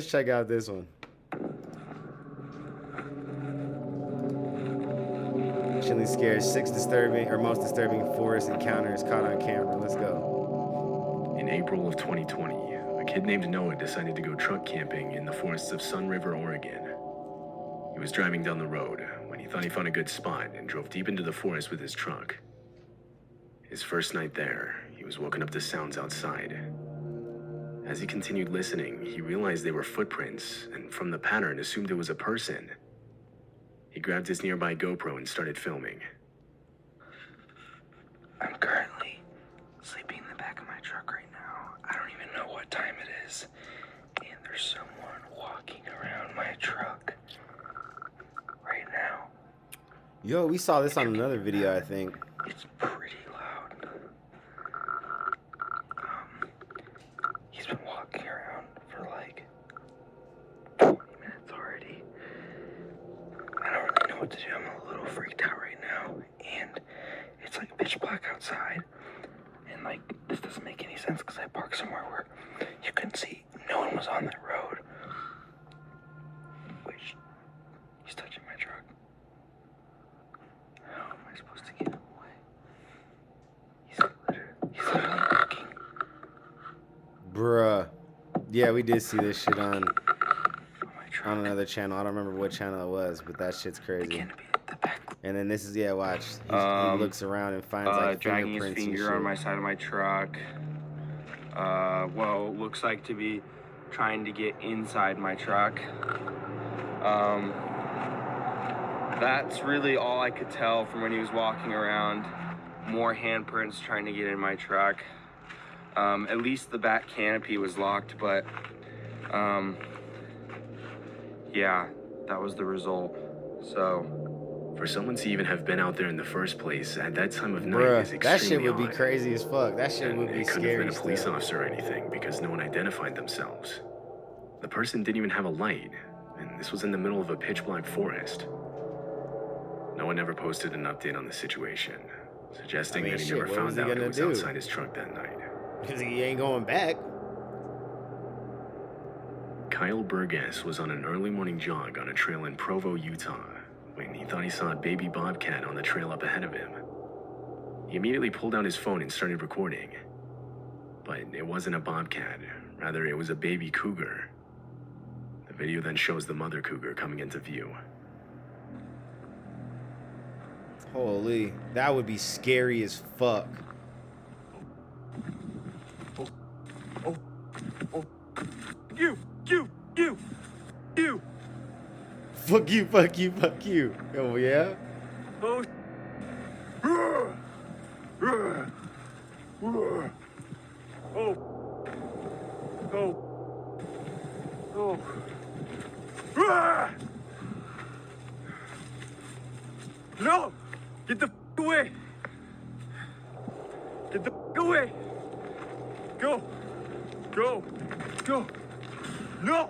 let's check out this one. Chilling scares, 6 disturbing or most disturbing Forrest encounters caught on camera. Let's go. In April of 2020, a kid named Noah decided to go truck camping in the forests of Sun River, Oregon. He was driving down the road when he thought he found a good spot and drove deep into the forest with his truck. His first night there, he was woken up to sounds outside. As he continued listening, he realized they were footprints, and from the pattern, assumed it was a person. He grabbed his nearby GoPro and started filming. I'm currently sleeping in the back of my truck right now. I don't even know what time it is. And there's someone walking around my truck right now. Yo, we saw this on another video, I think. It's pretty loud. He's been walking around for like 20 minutes already. I don't really know what to do. I'm a little freaked out right now. And it's like pitch black outside. And like, this doesn't make any sense because I parked somewhere where you couldn't see. No one was on that road. Wait, he's touching my truck. How am I supposed to get him away? He's literally looking. Bruh. Yeah, we did see this shit on another channel. I don't remember what channel it was, but that shit's crazy. And then this is, yeah, watch. He looks around and finds like dragging his fingerprints and finger shit. on my side of my truck. Well, looks like to be trying to get inside my truck. That's really all I could tell from when he was walking around. More handprints trying to get in my truck. At least the back canopy was locked, but yeah, that was the result. So for someone to even have been out there in the first place at that time of night is extremely that shit would odd. be crazy as fuck. That shit would be it couldn't scary. have been a police officer or anything because no one identified themselves. The person didn't even have a light, and this was in the middle of a pitch black forest. No one ever posted an update on the situation, suggesting that he never found out who was outside his truck that night. Because he ain't going back. Kyle Burgess was on an early morning jog on a trail in Provo, Utah, when he thought he saw a baby bobcat on the trail up ahead of him. He immediately pulled out his phone and started recording. But it wasn't a bobcat, rather it was a baby cougar. The video then shows the mother cougar coming into view. Holy, that would be scary as fuck. You. Fuck you, fuck you, fuck you. Oh, yeah? Oh. No! Get the away! Get the away! Go! No! No!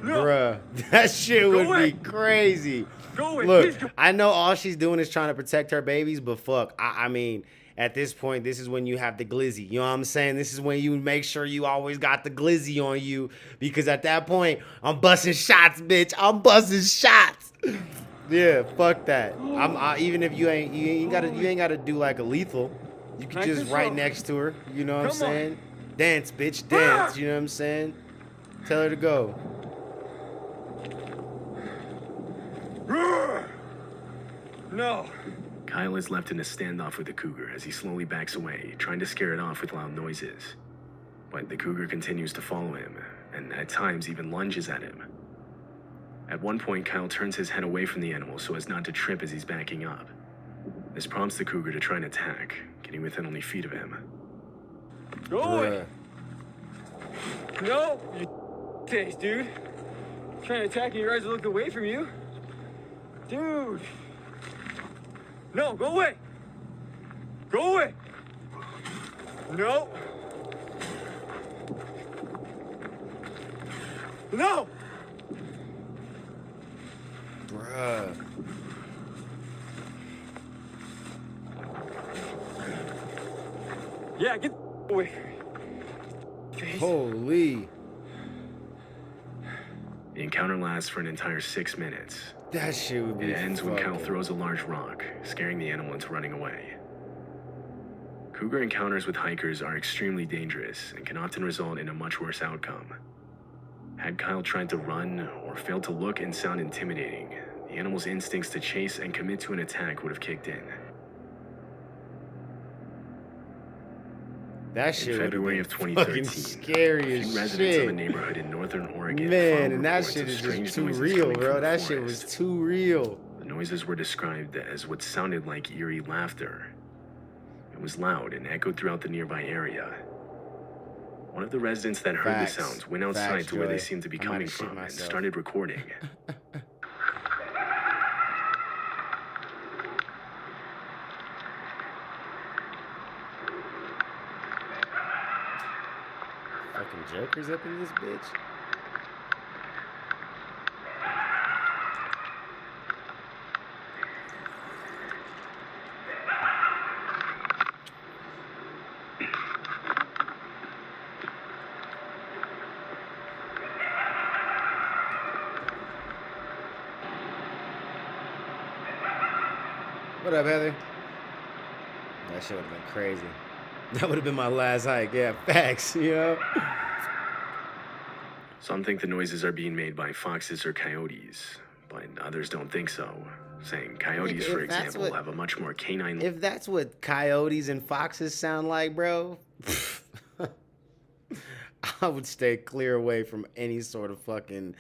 Bruh, that shit would be crazy. Look, I know all she's doing is trying to protect her babies, but fuck, I mean, at this point, this is when you have the glizzy. You know what I'm saying? This is when you make sure you always got the glizzy on you, because at that point, I'm busting shots, bitch. I'm busting shots. Yeah, fuck that. Even if you ain't gotta do like a lethal. You can just right next to her. You know what I'm saying? Dance, bitch, dance. You know what I'm saying? Tell her to go. No. Kyle is left in a standoff with the cougar as he slowly backs away, trying to scare it off with loud noises. But the cougar continues to follow him, and at times even lunges at him. At one point, Kyle turns his head away from the animal so as not to trip as he's backing up. This prompts the cougar to try and attack, getting within only feet of him. Go away! No! You face, dude. Trying to attack you, your eyes are looking away from you. Dude! No, go away! Go away! No! No! Bruh. Yeah, get away from me. Holy. The encounter lasts for an entire 6 minutes. That shit would be It ends when Kyle fucking- throws a large rock, scaring the animal into running away. Cougar encounters with hikers are extremely dangerous and can often result in a much worse outcome. Had Kyle tried to run or failed to look and sound intimidating, the animal's instincts to chase and commit to an attack would have kicked in. That shit In would have February been of fucking 2013, scary a as few residents of a shit. neighborhood in northern Oregon Man, filed and that reports shit of is strange just too noises real, coming bro. from the That shit was forest. too real. The noises were described as what sounded like eerie laughter. It was loud and echoed throughout the nearby area. One of the residents that heard Facts. the sounds went outside Facts, to where they Joey. seemed to be I'm about coming to shit from and myself. started recording. Fucking jokers up in this bitch. What up, Heather? That shit would have been crazy. That would have been my last hike. Yeah, facts, you know? Some think the noises are being made by foxes or coyotes, but others don't think so, saying coyotes, Nigga, for if that's example, what- have a much more canine... If that's what coyotes and foxes sound like, bro, I would stay clear away from any sort of fucking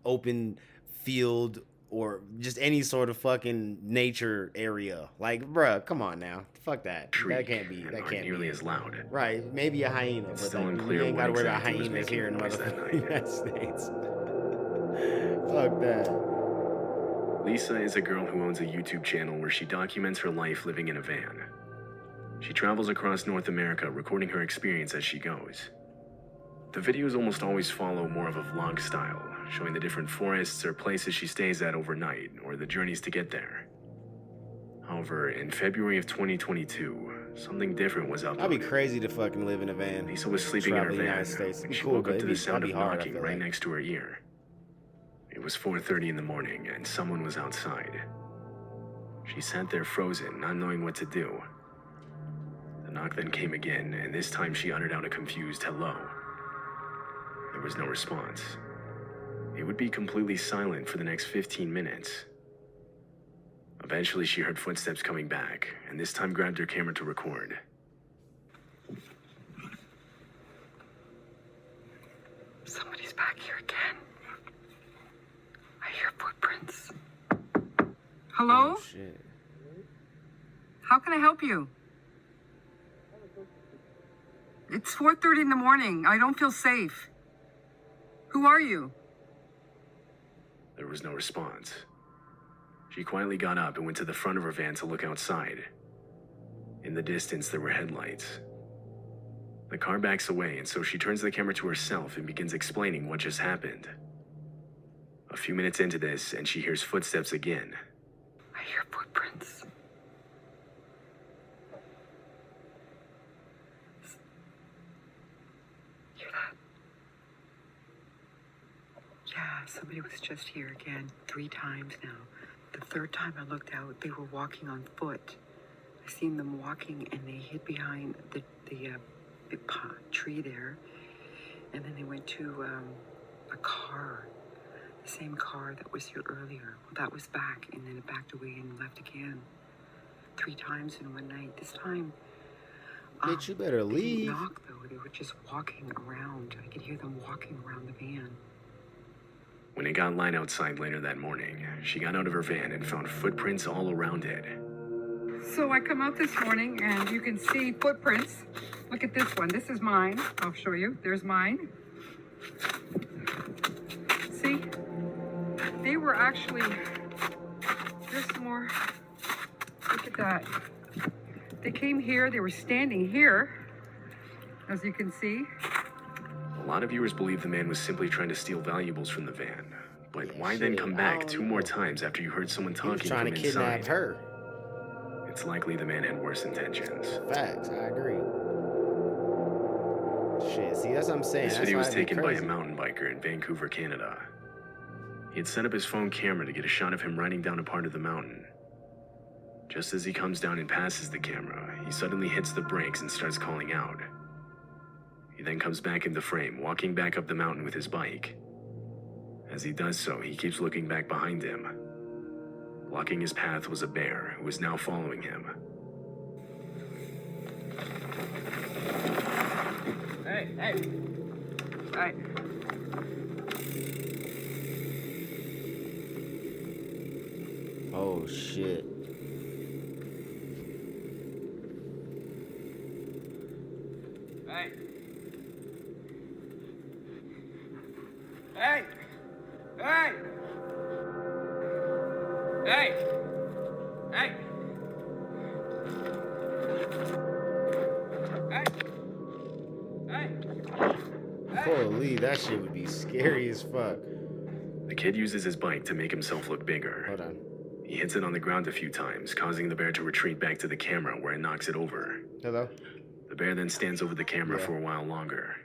open field or just any sort of fucking nature area. Like, bruh, come on now. Fuck that. shriek That can't be. and That aren't can't nearly be. as loud. Right. Maybe a hyena, It's but still like, unclear you ain't what gotta worry about exactly was hyenas making here in the noise that motherfucking night. United States. Fuck that. Lisa is a girl who owns a YouTube channel where she documents her life living in a van. She travels across North America recording her experience as she goes. The videos almost always follow more of a vlog style, showing the different forests or places she stays at overnight or the journeys to get there. However, in February of 2022, something different was uploaded. I'd be crazy to fucking live in a van. Lisa was sleeping in her Travel the van United States. It'd when be she cool, woke but up to it'd the be- sound that'd of be hard, I knocking feel right like. next to her ear. It was 4:30 in the morning and someone was outside. She sat there frozen, not knowing what to do. The knock then came again, and this time she uttered out a confused hello. There was no response. It would be completely silent for the next 15 minutes. Eventually, she heard footsteps coming back, and this time grabbed her camera to record. Somebody's back here again. I hear footprints. Hello? Oh, shit. How can I help you? It's 4:30 in the morning. I don't feel safe. Who are you? There was no response. She quietly got up and went to the front of her van to look outside. In the distance, there were headlights. The car backs away, and so she turns the camera to herself and begins explaining what just happened. A few minutes into this, and she hears footsteps again. I hear footprints. Hear that? Yeah, somebody was just here again 3 times now. The third time I looked out, they were walking on foot. I seen them walking, and they hid behind the big tree there. And then they went to a car, the same car that was here earlier. Well, that was back, and then it backed away and left again. 3 times in one night. This time, Bitch, you better they didn't leave. knock though. They were just walking around. I could hear them walking around the van. When it got light outside later that morning, she got out of her van and found footprints all around it. So I come out this morning and you can see footprints. Look at this one. This is mine. I'll show you. There's mine. See? They were actually... There's some more. Look at that. They came here. They were standing here, as you can see. A lot of viewers believe the man was simply trying to steal valuables from the van. But Yeah, why then shit, come I back don't 2 more know. times after you heard someone He was talking trying from to kidnap inside? her. It's likely the man had worse intentions. Facts, I agree. Shit, see, that's what I'm saying. This That's video why was it'd be taken by a crazy. mountain biker in Vancouver, Canada. He had set up his phone camera to get a shot of him riding down a part of the mountain. Just as he comes down and passes the camera, he suddenly hits the brakes and starts calling out. He then comes back into frame, walking back up the mountain with his bike. As he does so, he keeps looking back behind him. Blocking his path was a bear who was now following him. Hey! Oh shit. Hey! Hey! Hey! Hey! Hey! Hey! Hey! Holy, that shit would be scary as fuck. The kid uses his bike to make himself look bigger. Hold on. He hits it on the ground a few times, causing the bear to retreat back to the camera where it knocks it over. Hello? The bear then stands over the camera for a while longer.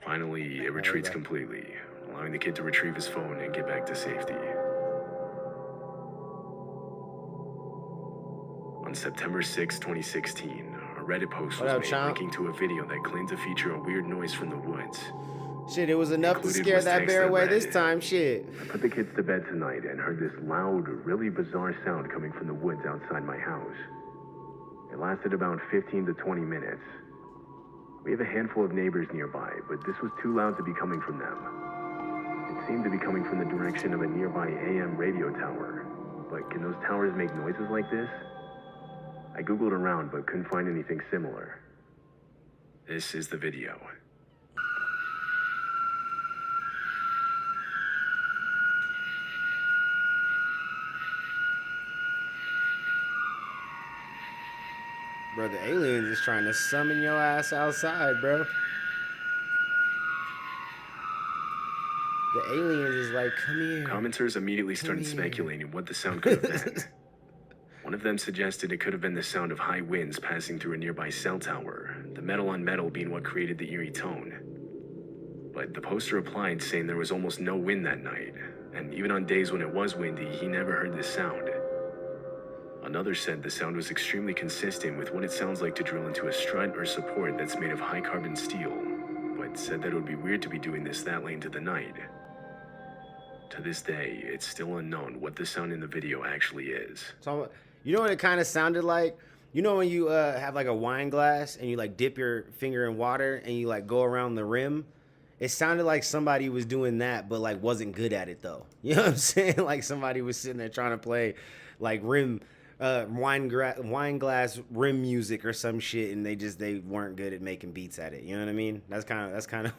Finally, it retreats completely, allowing the kid to retrieve his phone and get back to safety. On September 6, 2016, a Reddit post was made linking to a video that claimed to feature a weird noise from the woods. Shit, it was enough to scare that bear away this time, shit. I put the kids to bed tonight and heard this loud, really bizarre sound coming from the woods outside my house. It lasted about 15 to 20 minutes. We have a handful of neighbors nearby, but this was too loud to be coming from them. It seemed to be coming from the direction of a nearby AM radio tower. But can those towers make noises like this? I googled around but couldn't find anything similar. This is the video. Bro, the aliens is trying to summon your ass outside, bro. The aliens is like, come here. Commenters immediately started speculating what the sound could have been. One of them suggested it could have been the sound of high winds passing through a nearby cell tower, the metal on metal being what created the eerie tone. But the poster replied saying there was almost no wind that night, and even on days when it was windy, he never heard this sound. Another said the sound was extremely consistent with what it sounds like to drill into a strut or support that's made of high carbon steel, but said that it would be weird to be doing this that late into the night. To this day, it's still unknown what the sound in the video actually is. So, you know what it kind of sounded like? You know when you have like a wine glass and you like dip your finger in water and you like go around the rim? It sounded like somebody was doing that, but like wasn't good at it though. You know what I'm saying? Like somebody was sitting there trying to play like wine glass rim music or some shit, and they weren't good at making beats at it. You know what I mean? That's kind of